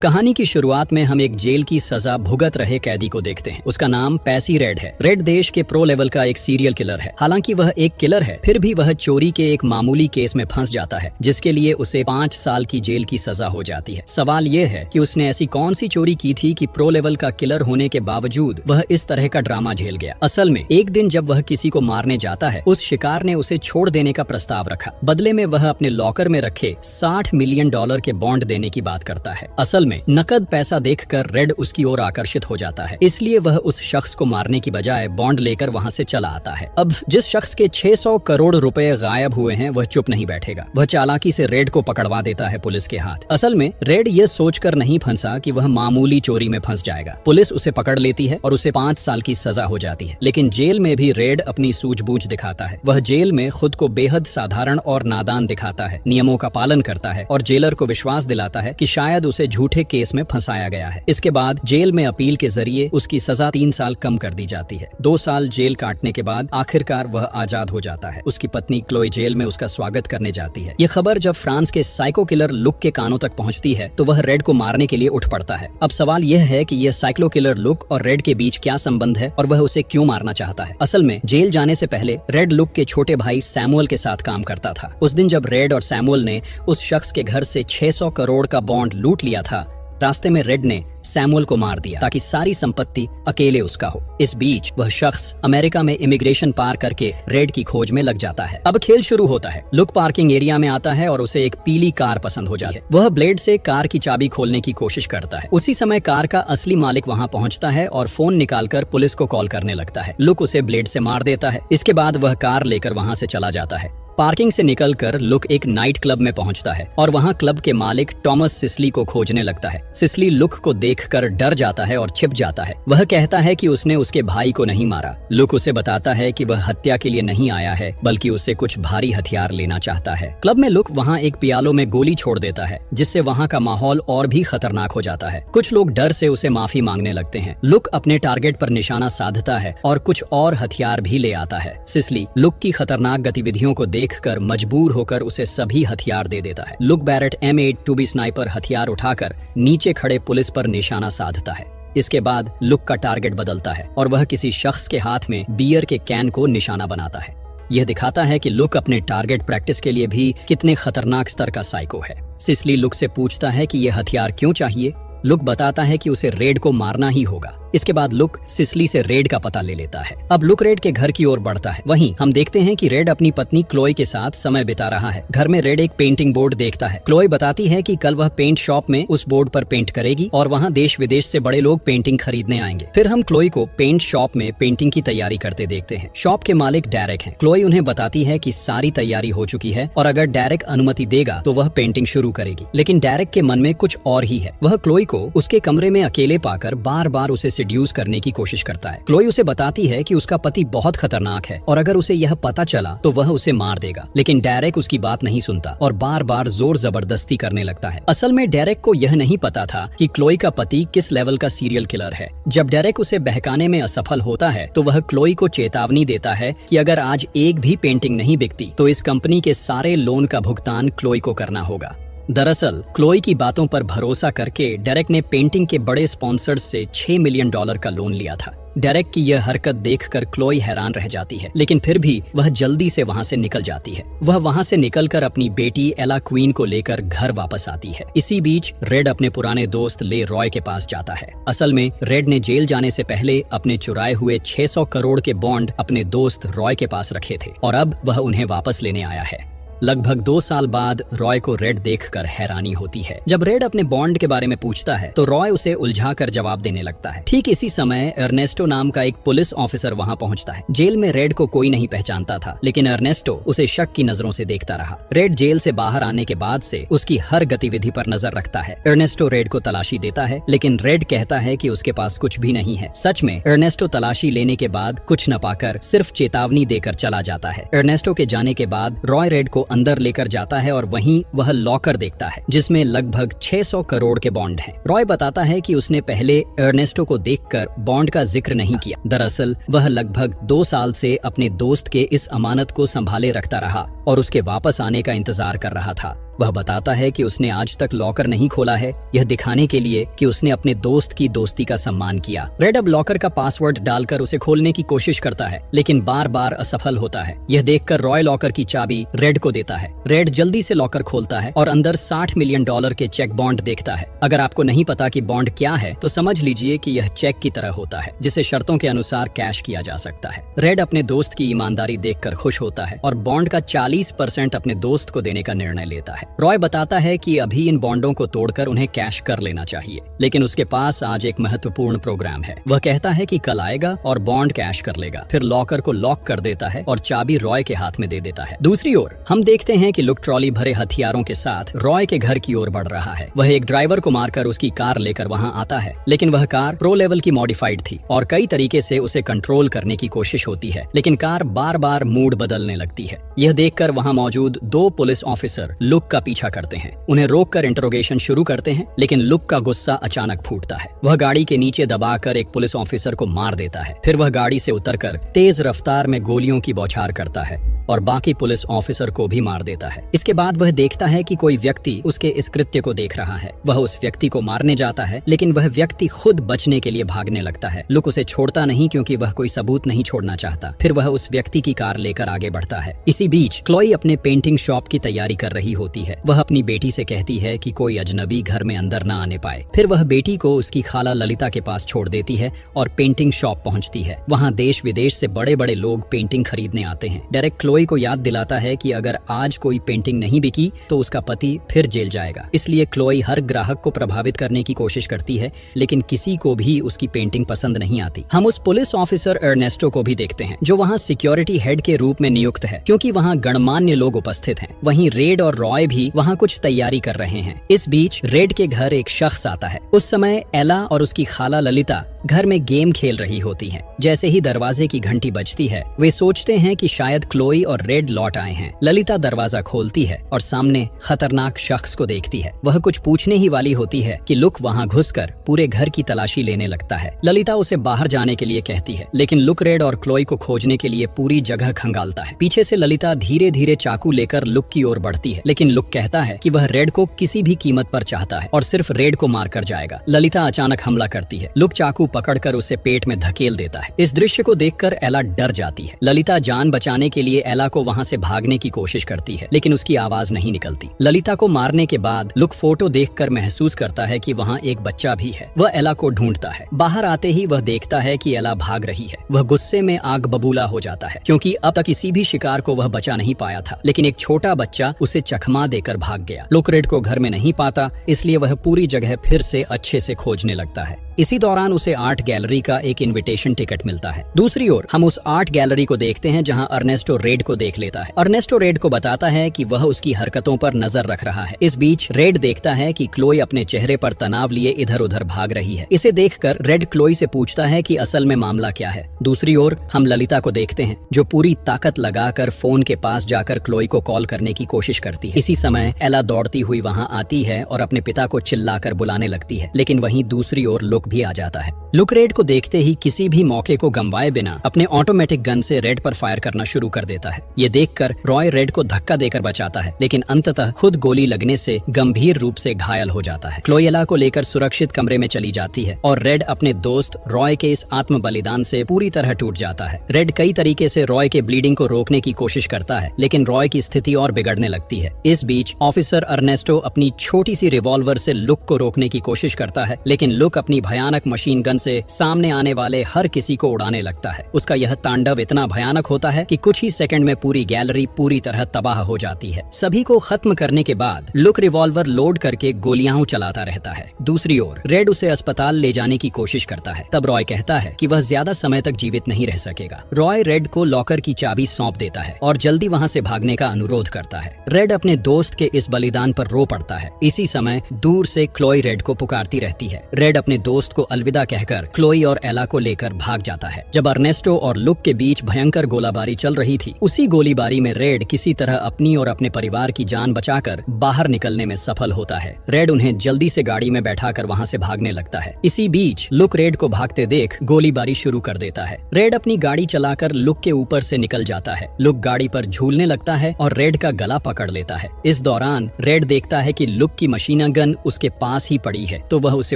कहानी की शुरुआत में हम एक जेल की सजा भुगत रहे कैदी को देखते हैं। उसका नाम पैसी रेड है। रेड देश के प्रो लेवल का एक सीरियल किलर है। हालांकि वह एक किलर है, फिर भी वह चोरी के एक मामूली केस में फंस जाता है, जिसके लिए उसे 5 साल की जेल की सजा हो जाती है। सवाल ये है कि उसने ऐसी कौन सी चोरी की थी कि प्रो लेवल का किलर होने के बावजूद वह इस तरह का ड्रामा झेल गया। असल में एक दिन जब वह किसी को मारने जाता है, उस शिकार ने उसे छोड़ देने का प्रस्ताव रखा। बदले में वह अपने लॉकर में रखे $60 मिलियन के बॉन्ड देने की बात करता है। असल में नकद पैसा देखकर रेड उसकी ओर आकर्षित हो जाता है, इसलिए वह उस शख्स को मारने की बजाय बॉन्ड लेकर वहां से चला आता है। अब जिस शख्स के 600 करोड़ रुपए गायब हुए हैं, वह चुप नहीं बैठेगा। वह चालाकी से रेड को पकड़वा देता है पुलिस के हाथ। असल में रेड ये सोचकर नहीं फंसा कि वह मामूली चोरी में फंस जाएगा। पुलिस उसे पकड़ लेती है और उसे 5 साल की सजा हो जाती है। लेकिन जेल में भी रेड अपनी सूझबूझ दिखाता है। वह जेल में खुद को बेहद साधारण और नादान दिखाता है, नियमों का पालन करता है और जेलर को विश्वास दिलाता है कि शायद उसे झूठे केस में फंसाया गया है। इसके बाद जेल में अपील के जरिए उसकी सजा 3 साल कम कर दी जाती है। 2 साल जेल काटने के बाद आखिरकार वह आजाद हो जाता है। उसकी पत्नी क्लोई जेल में उसका स्वागत करने जाती है। ये खबर जब फ्रांस के साइको किलर लुक के कानों तक पहुंचती है, तो वह रेड को मारने के लिए उठ पड़ता है। अब सवाल यह है कि यह साइक्लो किलर लुक और रेड के बीच क्या संबंध है और वह उसे क्यों मारना चाहता है। असल में जेल जाने से पहले रेड लुक के छोटे भाई सैमुअल के साथ काम करता था। उस दिन जब रेड और सैमुअल ने उस शख्स के घर से 600 करोड़ का बॉन्ड लूट लिया था, रास्ते में रेड ने सैमुअल को मार दिया ताकि सारी संपत्ति अकेले उसका हो। इस बीच वह शख्स अमेरिका में इमिग्रेशन पार करके रेड की खोज में लग जाता है। अब खेल शुरू होता है। लुक पार्किंग एरिया में आता है और उसे एक पीली कार पसंद हो जाती है। वह ब्लेड से कार की चाबी खोलने की कोशिश करता है। उसी समय कार का असली मालिक वहां पहुंचता है और फोन निकालकर पुलिस को कॉल करने लगता है। लुक उसे ब्लेड से मार देता है। इसके बाद वह कार लेकर वहां से चला जाता है। पार्किंग से निकलकर लुक एक नाइट क्लब में पहुंचता है और वहां क्लब के मालिक टॉमस सिसली को खोजने लगता है। सिसली लुक को देखकर डर जाता है और छिप जाता है। वह कहता है कि उसने उसके भाई को नहीं मारा। लुक उसे बताता है कि वह हत्या के लिए नहीं आया है, बल्कि उससे कुछ भारी हथियार लेना चाहता है। क्लब में लुक वहां एक पियालो में गोली छोड़ देता है, जिससे वहां का माहौल और भी खतरनाक हो जाता है। कुछ लोग डर से उसे माफी मांगने लगते हैं। लुक अपने टारगेट पर निशाना साधता है और कुछ और हथियार भी ले आता है। सिसली लुक की खतरनाक गतिविधियों को देखकर मजबूर होकर उसे सभी हथियार दे देता है। Look Barrett M8 2B sniper हथियार उठाकर नीचे खड़े पुलिस पर निशाना साधता है। इसके बाद लुक का टारगेट बदलता है और वह किसी शख्स के हाथ में बियर के कैन को निशाना बनाता है। यह दिखाता है कि लुक अपने टारगेट प्रैक्टिस के लिए भी कितने खतरनाक स्तर का साइको है। सिसली लुक से पूछता है कि यह हथियार क्यों चाहिए। लुक बताता है कि उसे रेड को मारना ही होगा। इसके बाद लुक सिसली से रेड का पता ले लेता है। अब लुक रेड के घर की ओर बढ़ता है। वहीं हम देखते हैं कि रेड अपनी पत्नी क्लोई के साथ समय बिता रहा है। घर में रेड एक पेंटिंग बोर्ड देखता है। क्लोई बताती है कि कल वह पेंट शॉप में उस बोर्ड पर पेंट करेगी और वहां देश विदेश से बड़े लोग पेंटिंग खरीदने आएंगे। फिर हम क्लोई को पेंट शॉप में पेंटिंग की तैयारी करते देखते हैं। शॉप के मालिक डेरेक हैं। क्लोई उन्हें बताती है कि सारी तैयारी हो चुकी है और अगर डेरेक अनुमति देगा तो वह पेंटिंग शुरू करेगी। लेकिन डेरेक के मन में कुछ और ही है। वह क्लोई को उसके कमरे में अकेले पाकर बार बार उसे सिड्यूस करने की कोशिश करता है। क्लोई उसे बताती है कि उसका पति बहुत खतरनाक है और अगर उसे यह पता चला तो वह उसे मार देगा। लेकिन डेरेक उसकी बात नहीं सुनता और बार बार जोर जबरदस्ती करने लगता है। असल में डेरेक को यह नहीं पता था कि क्लोई का पति किस लेवल का सीरियल किलर है। जब डेरेक उसे बहकाने में असफल होता है तो वह क्लोई को चेतावनी देता है कि अगर आज एक भी पेंटिंग नहीं बिकती तो इस कंपनी के सारे लोन का भुगतान क्लोई को करना होगा। दरअसल क्लोई की बातों पर भरोसा करके डेरेक ने पेंटिंग के बड़े स्पॉन्सर्स से $6 मिलियन का लोन लिया था। डेरेक की यह हरकत देखकर क्लोई हैरान रह जाती है, लेकिन फिर भी वह जल्दी से वहां से निकल जाती है। वह वहां से निकलकर अपनी बेटी एला क्वीन को लेकर घर वापस आती है। इसी बीच रेड अपने पुराने दोस्त ले रॉय के पास जाता है। असल में रेड ने जेल जाने से पहले अपने चुराए हुए 600 करोड़ के बॉन्ड अपने दोस्त रॉय के पास रखे थे और अब वह उन्हें वापस लेने आया है। लगभग 2 साल बाद रॉय को रेड देखकर हैरानी होती है। जब रेड अपने बॉन्ड के बारे में पूछता है तो रॉय उसे उलझाकर जवाब देने लगता है। ठीक इसी समय अर्नेस्टो नाम का एक पुलिस ऑफिसर वहां पहुंचता है। जेल में रेड को कोई नहीं पहचानता था, लेकिन अर्नेस्टो उसे शक की नजरों से देखता रहा। रेड जेल से बाहर आने के बाद से उसकी हर गतिविधि पर नजर रखता है। अर्नेस्टो रेड को तलाशी देता है, लेकिन रेड कहता है कि उसके पास कुछ भी नहीं है। सच में अर्नेस्टो तलाशी लेने के बाद कुछ न पाकर सिर्फ चेतावनी देकर चला जाता है। अर्नेस्टो के जाने के बाद रॉय रेड को अंदर लेकर जाता है और वहीं वह लॉकर देखता है जिसमें लगभग 600 करोड़ के बॉन्ड हैं। रॉय बताता है कि उसने पहले अर्नेस्टो को देखकर बॉन्ड का जिक्र नहीं किया। दरअसल वह लगभग 2 साल से अपने दोस्त के इस अमानत को संभाले रखता रहा और उसके वापस आने का इंतजार कर रहा था। वह बताता है कि उसने आज तक लॉकर नहीं खोला है, यह दिखाने के लिए कि उसने अपने दोस्त की दोस्ती का सम्मान किया। रेड अब लॉकर का पासवर्ड डालकर उसे खोलने की कोशिश करता है, लेकिन बार बार असफल होता है। यह देखकर रॉय लॉकर की चाबी रेड को देता है। रेड जल्दी से लॉकर खोलता है और अंदर $60 मिलियन के चेक बॉन्ड देखता है। अगर आपको नहीं पता कि बॉन्ड क्या है तो समझ लीजिए कि यह चेक की तरह होता है, जिसे शर्तों के अनुसार कैश किया जा सकता है। रेड अपने दोस्त की ईमानदारी देखकर खुश होता है और बॉन्ड का 40% अपने दोस्त को देने का निर्णय लेता है। रॉय बताता है कि अभी इन बॉन्डों को तोड़कर उन्हें कैश कर लेना चाहिए, लेकिन उसके पास आज एक महत्वपूर्ण प्रोग्राम है। वह कहता है कि कल आएगा और बॉन्ड कैश कर लेगा, फिर लॉकर को लॉक कर देता है और चाबी रॉय के हाथ में दे देता है। दूसरी ओर हम देखते हैं कि लुक ट्रॉली भरे हथियारों के साथ रॉय के घर की ओर बढ़ रहा है। वह एक ड्राइवर को मारकर उसकी कार लेकर वहां आता है, लेकिन वह कार प्रो लेवल की मॉडिफाइड थी और कई तरीके से उसे कंट्रोल करने की कोशिश होती है, लेकिन कार बार बार मूड बदलने लगती है। यह देखकर वहां मौजूद 2 पुलिस ऑफिसर लुक का पीछा करते हैं। उन्हें रोककर इंटरोगेशन शुरू करते हैं, लेकिन लुक का गुस्सा अचानक फूटता है। वह गाड़ी के नीचे दबाकर एक पुलिस ऑफिसर को मार देता है। फिर वह गाड़ी से उतरकर तेज रफ्तार में गोलियों की बौछार करता है और बाकी पुलिस ऑफिसर को भी मार देता है। इसके बाद वह देखता है कि कोई व्यक्ति उसके इस कृत्य को देख रहा है। वह उस व्यक्ति को मारने जाता है, लेकिन वह व्यक्ति खुद बचने के लिए भागने लगता है। लुक उसे छोड़ता नहीं क्योंकि वह कोई सबूत नहीं छोड़ना चाहता। फिर वह उस व्यक्ति की कार लेकर आगे बढ़ता है। इसी बीच क्लोई अपने पेंटिंग शॉप की तैयारी कर रही होती है। वह अपनी बेटी से कहती है कि कोई अजनबी घर में अंदर न आने पाए। फिर वह बेटी को उसकी खाला ललिता के पास छोड़ देती है और पेंटिंग शॉप पहुंचती है। वहां देश विदेश से बड़े बड़े लोग पेंटिंग खरीदने आते हैं। डायरेक्ट क्लोई को याद दिलाता है कि अगर आज कोई पेंटिंग नहीं बिकी तो उसका पति फिर जेल जाएगा। इसलिए क्लोई हर ग्राहक को प्रभावित करने की कोशिश करती है, लेकिन किसी को भी उसकी पेंटिंग पसंद नहीं आती। हम उस पुलिस ऑफिसर अर्नेस्टो को भी देखते हैं, जो वहां सिक्योरिटी हेड के रूप में नियुक्त है, क्योंकि वहां गणमान्य लोग उपस्थित हैं। वहीं रेड और रॉय भी वहां कुछ तैयारी कर रहे हैं। इस बीच रेड के घर एक शख्स आता है। उस समय एला और उसकी खाला ललिता घर में गेम खेल रही होती हैं। जैसे ही दरवाजे की घंटी बजती है, वे सोचते हैं कि शायद क्लोई और रेड लौट आए हैं। ललिता दरवाजा खोलती है और सामने खतरनाक शख्स को देखती है। वह कुछ पूछने ही वाली होती है कि लुक वहां घुसकर पूरे घर की तलाशी लेने लगता है। ललिता उसे बाहर जाने के लिए कहती है, लेकिन लुक रेड और क्लोई को खोजने के लिए पूरी जगह खंगालता है। पीछे से ललिता धीरे धीरे चाकू लेकर लुक की ओर बढ़ती है, लेकिन लुक कहता है कि वह रेड को किसी भी कीमत पर चाहता है और सिर्फ रेड को मार कर जाएगा। ललिता अचानक हमला करती है। लुक चाकू पकड़कर उसे पेट में धकेल देता है। इस दृश्य को देखकर एला डर जाती है। ललिता जान बचाने के लिए एला को वहां से भागने की कोशिश करती है, लेकिन उसकी आवाज नहीं निकलती। ललिता को मारने के बाद लुक फोटो देखकर महसूस करता है कि वहां एक बच्चा भी है। वह एला को ढूंढता है। बाहर आते ही वह देखता है कि एला भाग रही है। वह गुस्से में आग बबूला हो जाता है, क्योंकि अब तक किसी भी शिकार को वह बचा नहीं पाया था, लेकिन एक छोटा बच्चा उसे चकमा देकर भाग गया। लुक रेड को घर में नहीं पाता, इसलिए वह पूरी जगह फिर से अच्छे से खोजने लगता है। इसी दौरान उसे आर्ट गैलरी का एक इनविटेशन टिकट मिलता है। दूसरी ओर हम उस आर्ट गैलरी को देखते हैं जहां अर्नेस्टो रेड को देख लेता है। अर्नेस्टो रेड को बताता है कि वह उसकी हरकतों पर नजर रख रहा है। इस बीच रेड देखता है कि क्लोई अपने चेहरे पर तनाव लिए इधर उधर भाग रही है। इसे देखकर रेड क्लोई से पूछता है कि असल में मामला क्या है। दूसरी ओर हम ललिता को देखते हैं, जो पूरी ताकत लगाकर फोन के पास जाकर क्लोई को कॉल करने की कोशिश करती है। इसी समय एला दौड़ती हुई वहां आती है और अपने पिता को चिल्लाकर बुलाने लगती है, लेकिन वहीं दूसरी ओर लुक भी आ जाता है। लुक रेड को देखते ही किसी भी मौके को गंवाए बिना अपने ऑटोमेटिक गन से रेड पर फायर करना शुरू कर देता है। ये देखकर रॉय रेड को धक्का देकर बचाता है, लेकिन अंततः खुद गोली लगने से गंभीर रूप से घायल हो जाता है। क्लोई एला को लेकर सुरक्षित कमरे में चली जाती है और रेड अपने दोस्त रॉय के इस आत्म बलिदान से पूरी तरह टूट जाता है। रेड कई तरीके से रॉय के ब्लीडिंग को रोकने की कोशिश करता है, लेकिन रॉय की स्थिति और बिगड़ने लगती है। इस बीच ऑफिसर अर्नेस्टो अपनी छोटी सी रिवॉल्वर से लुक को रोकने की कोशिश करता है, लेकिन लुक अपनी भयानक मशीन गन से सामने आने वाले हर किसी को उड़ाने लगता है। उसका यह तांडव इतना भयानक होता है कि कुछ ही सेकंड में पूरी गैलरी पूरी तरह तबाह हो जाती है। सभी को खत्म करने के बाद लुक रिवॉल्वर लोड करके गोलियां चलाता रहता है। दूसरी ओर रेड उसे अस्पताल ले जाने की कोशिश करता है। तब रॉय कहता है कि वह ज्यादा समय तक जीवित नहीं रह सकेगा। रॉय रेड को लॉकर की चाबी सौंप देता है और जल्दी वहां से भागने का अनुरोध करता है। रेड अपने दोस्त के इस बलिदान पर रो पड़ता है। इसी समय दूर से क्लोई रेड को पुकारती रहती है। रेड अपने दोस्त दोस्त को अलविदा कहकर क्लोई और एला को लेकर भाग जाता है। जब अर्नेस्टो और लुक के बीच भयंकर गोलाबारी चल रही थी, उसी गोलीबारी में रेड किसी तरह अपनी और अपने परिवार की जान बचाकर बाहर निकलने में सफल होता है। रेड उन्हें जल्दी से गाड़ी में बैठाकर वहां से भागने लगता है। इसी बीच लुक रेड को भागते देख गोलीबारी शुरू कर देता है। रेड अपनी गाड़ी चलाकर लुक के ऊपर से निकल जाता है। लुक गाड़ी पर झूलने लगता है और रेड का गला पकड़ लेता है। इस दौरान रेड देखता है कि लुक की मशीन गन उसके पास ही पड़ी है, तो वह उसे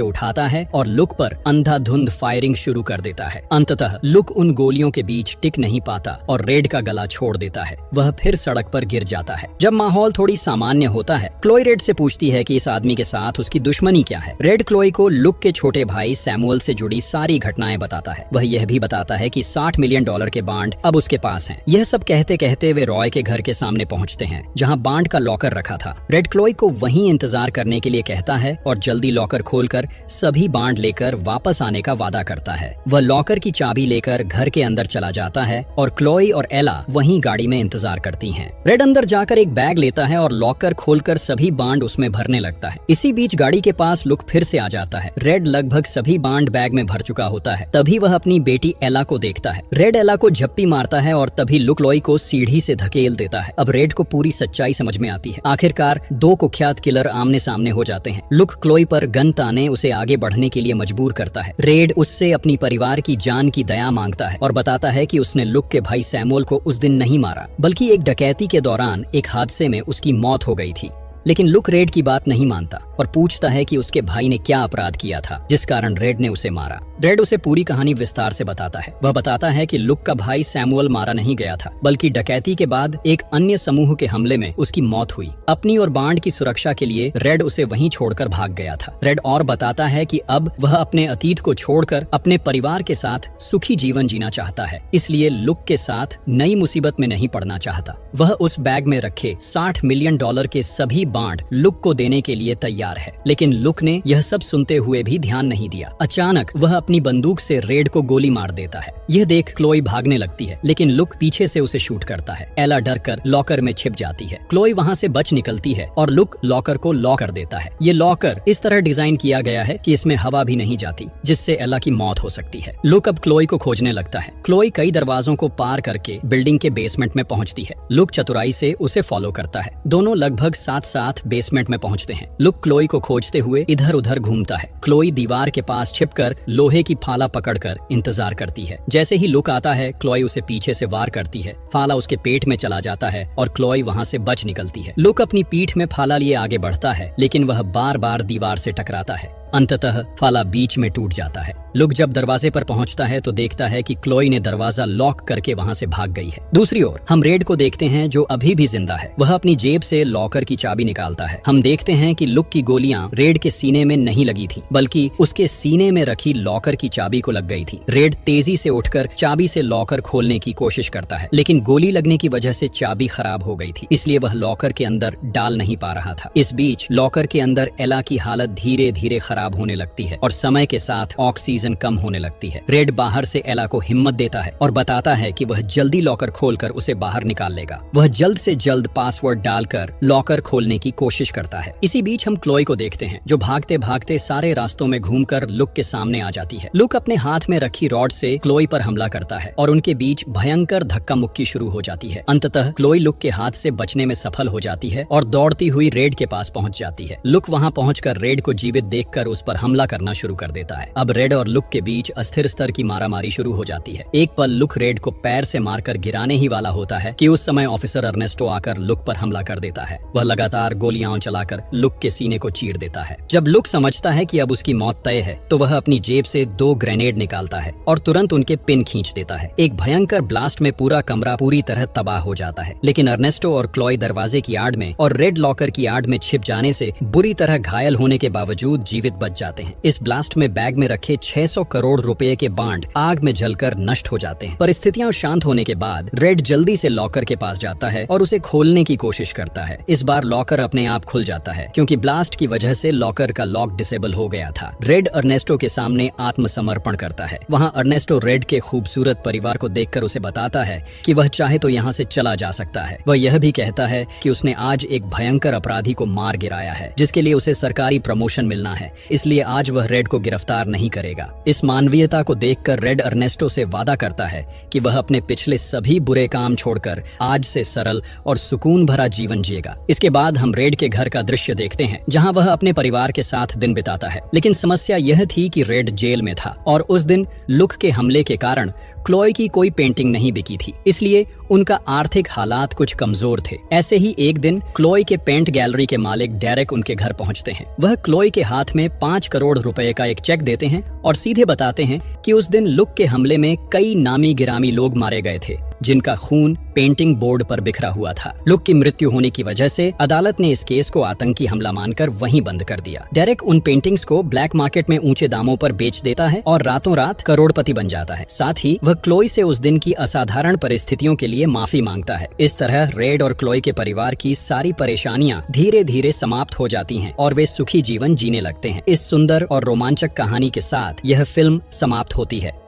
उठाता है और लुक पर अंधाधुंध फायरिंग शुरू कर देता है। अंततः लुक उन गोलियों के बीच टिक नहीं पाता और रेड का गला छोड़ देता है। वह फिर सड़क पर गिर जाता है। जब माहौल थोड़ी सामान्य होता है, क्लोई रेड से पूछती है कि इस आदमी के साथ उसकी दुश्मनी क्या है। रेड क्लोई को लुक के छोटे भाई सैमुअल से जुड़ी सारी घटनाएं बताता है। वह यह भी बताता है कि $60 मिलियन के बांड अब उसके पास हैं। यह सब कहते कहते वे रॉय के घर के सामने पहुंचते हैं, जहां बांड का लॉकर रखा था। रेड क्लोई को वहीं इंतजार करने के लिए कहता है और जल्दी लॉकर खोलकर सभी बांड लेकर वापस आने का वादा करता है। वह लॉकर की चाबी लेकर घर के अंदर चला जाता है और क्लोई और एला वहीं गाड़ी में इंतजार करती हैं। रेड अंदर जाकर एक बैग लेता है और लॉकर खोलकर सभी बांड उसमें भरने लगता है। इसी बीच गाड़ी के पास लुक फिर से आ जाता है। रेड लगभग सभी बांड बैग में भर चुका होता है। तभी वह अपनी बेटी एला को देखता है। रेड एला को झप्पी मारता है और तभी लुक क्लोई को सीढ़ी से धकेल देता है। अब रेड को पूरी सच्चाई समझ में आती है। आखिरकार दो कुख्यात किलर आमने सामने हो जाते हैं। लुक क्लोई पर गन ताने उसे आगे बढ़ने के लिए मजबूर करता है। रेड उससे अपनी परिवार की जान की दया मांगता है और बताता है कि उसने लुक के भाई सैमुअल को उस दिन नहीं मारा, बल्कि एक डकैती के दौरान एक हादसे में उसकी मौत हो गई थी। लेकिन लुक रेड की बात नहीं मानता और पूछता है कि उसके भाई ने क्या अपराध किया था जिस कारण रेड ने उसे मारा। रेड उसे पूरी कहानी विस्तार से बताता है। वह बताता है कि लुक का भाई सैमुअल मारा नहीं गया था, बल्कि डकैती के बाद एक अन्य समूह के हमले में उसकी मौत हुई। अपनी और बांड की सुरक्षा के लिए रेड उसे वहीं छोड़कर भाग गया था। रेड और बताता है कि अब वह अपने अतीत को छोड़कर अपने परिवार के साथ सुखी जीवन जीना चाहता है, इसलिए लुक के साथ नई मुसीबत में नहीं पड़ना चाहता। वह उस बैग में रखे $60 मिलियन के सभी बांड लुक को देने के लिए तैयार है, लेकिन लुक ने यह सब सुनते हुए भी ध्यान नहीं दिया। अचानक वह अपनी बंदूक से रेड को गोली मार देता है। यह देख क्लोई भागने लगती है, लेकिन लुक पीछे से उसे शूट करता है। एला डरकर लॉकर में छिप जाती है। क्लोई वहां से बच निकलती है और लुक लॉकर को लॉक कर देता है। ये लॉकर इस तरह डिजाइन किया गया है कि इसमें हवा भी नहीं जाती, जिससे एला की मौत हो सकती है। लुक अब क्लोई को खोजने लगता है। क्लोई कई दरवाजों को पार करके बिल्डिंग के बेसमेंट में पहुंचती है। लुक चतुराई से उसे फॉलो करता है। दोनों लगभग साथ साथ बेसमेंट में पहुंचते हैं। लुक क्लोई को खोजते हुए इधर उधर घूमता है। क्लोई दीवार के पास छिपकर लोहे की फाला पकड़कर इंतजार करती है। जैसे ही लुक आता है, क्लोई उसे पीछे से वार करती है। फाला उसके पेट में चला जाता है और क्लोई वहां से बच निकलती है। लुक अपनी पीठ में फाला लिए आगे बढ़ता है, लेकिन वह बार बार दीवार से टकराता है। अंततः फाला बीच में टूट जाता है। लुक जब दरवाजे पर पहुंचता है तो देखता है कि क्लोई ने दरवाजा लॉक करके वहां से भाग गई है। दूसरी ओर हम रेड को देखते हैं, जो अभी भी जिंदा है। वह अपनी जेब से लॉकर की चाबी निकालता है। हम देखते हैं कि लुक की गोलियां रेड के सीने में नहीं लगी थी, बल्कि उसके सीने में रखी लॉकर की चाबी को लग गई थी। रेड तेजी से उठकर चाबी से लॉकर खोलने की कोशिश करता है, लेकिन गोली लगने की वजह से चाबी खराब हो गई थी, इसलिए वह लॉकर के अंदर डाल नहीं पा रहा था। इस बीच लॉकर के अंदर एला की हालत धीरे धीरे खराब होने लगती है और समय के साथ ऑक्सीजन कम होने लगती है। रेड बाहर से एला को हिम्मत देता है और बताता है कि वह जल्दी लॉकर खोलकर उसे बाहर निकाल लेगा। वह जल्द से जल्द पासवर्ड डालकर लॉकर खोलने की कोशिश करता है। इसी बीच हम क्लोई को देखते हैं, जो भागते भागते सारे रास्तों में घूमकर लुक के सामने आ जाती है। लुक अपने हाथ में रखी रॉड से क्लोई पर हमला करता है और उनके बीच भयंकर धक्का मुक्की शुरू हो जाती है। अंततः क्लोई लुक के हाथ से बचने में सफल हो जाती है और दौड़ती हुई रेड के पास पहुंच जाती है। लुक वहां पहुंचकर रेड को जीवित देखकर उस पर हमला करना शुरू कर देता है। अब रेड और लुक के बीच अस्थिर स्तर की मारामारी शुरू हो जाती है। एक पल लुक रेड को पैर से मारकर गिराने ही वाला होता है कि उस समय ऑफिसर अर्नेस्टो आकर लुक पर हमला कर देता है। वह लगातार गोलियां चलाकर लुक के सीने को चीर देता है। जब लुक समझता है कि अब उसकी मौत तय है, तो वह अपनी जेब से 2 ग्रेनेड निकालता है और तुरंत उनके पिन खींच देता है। एक भयंकर ब्लास्ट में पूरा कमरा पूरी तरह तबाह हो जाता है, लेकिन अर्नेस्टो और क्लोई दरवाजे की आड़ में और रेड लॉकर की आड़ में छिप जाने से बुरी तरह घायल होने के बावजूद जीवित बच जाते हैं। इस ब्लास्ट में बैग में रखे 6 600 करोड़ रुपए के बांड आग में जलकर नष्ट हो जाते हैं। परिस्थितियां शांत होने के बाद रेड जल्दी से लॉकर के पास जाता है और उसे खोलने की कोशिश करता है। इस बार लॉकर अपने आप खुल जाता है क्योंकि ब्लास्ट की वजह से लॉकर का लॉक डिसेबल हो गया था। रेड अर्नेस्टो के सामने आत्मसमर्पण करता है। वहां अर्नेस्टो रेड के खूबसूरत परिवार को देखकर उसे बताता है कि वह चाहे तो यहाँ से चला जा सकता है। वह यह भी कहता है कि उसने आज एक भयंकर अपराधी को मार गिराया है जिसके लिए उसे सरकारी प्रमोशन मिलना है, इसलिए आज वह रेड को गिरफ्तार नहीं करेगा। इस मानवीयता को देखकर रेड अर्नेस्टो से वादा करता है कि वह अपने पिछले सभी बुरे काम छोड़कर आज से सरल और सुकून भरा जीवन जिएगा। इसके बाद हम रेड के घर का दृश्य देखते हैं जहां वह अपने परिवार के साथ दिन बिताता है। लेकिन समस्या यह थी कि रेड जेल में था और उस दिन लुक के हमले के कारण क्लोई की कोई पेंटिंग नहीं बिकी थी, इसलिए उनका आर्थिक हालात कुछ कमजोर थे। ऐसे ही एक दिन क्लोई के पेंट गैलरी के मालिक डेरेक उनके घर पहुंचते हैं। वह क्लोई के हाथ में 5 करोड़ रुपए का एक चेक देते हैं और सीधे बताते हैं कि उस दिन लुक के हमले में कई नामी गिरामी लोग मारे गए थे जिनका खून पेंटिंग बोर्ड पर बिखरा हुआ था। लुक की मृत्यु होने की वजह से अदालत ने इस केस को आतंकी हमला मानकर वहीं बंद कर दिया। डेरेक उन पेंटिंग्स को ब्लैक मार्केट में ऊंचे दामों पर बेच देता है और रातों रात करोड़पति बन जाता है। साथ ही वह क्लोई से उस दिन की असाधारण परिस्थितियों के लिए माफी मांगता है। इस तरह रेड और क्लोई के परिवार की सारी परेशानियां धीरे धीरे समाप्त हो जाती हैं और वे सुखी जीवन जीने लगते हैं। इस सुंदर और रोमांचक कहानी के साथ यह फिल्म समाप्त होती है।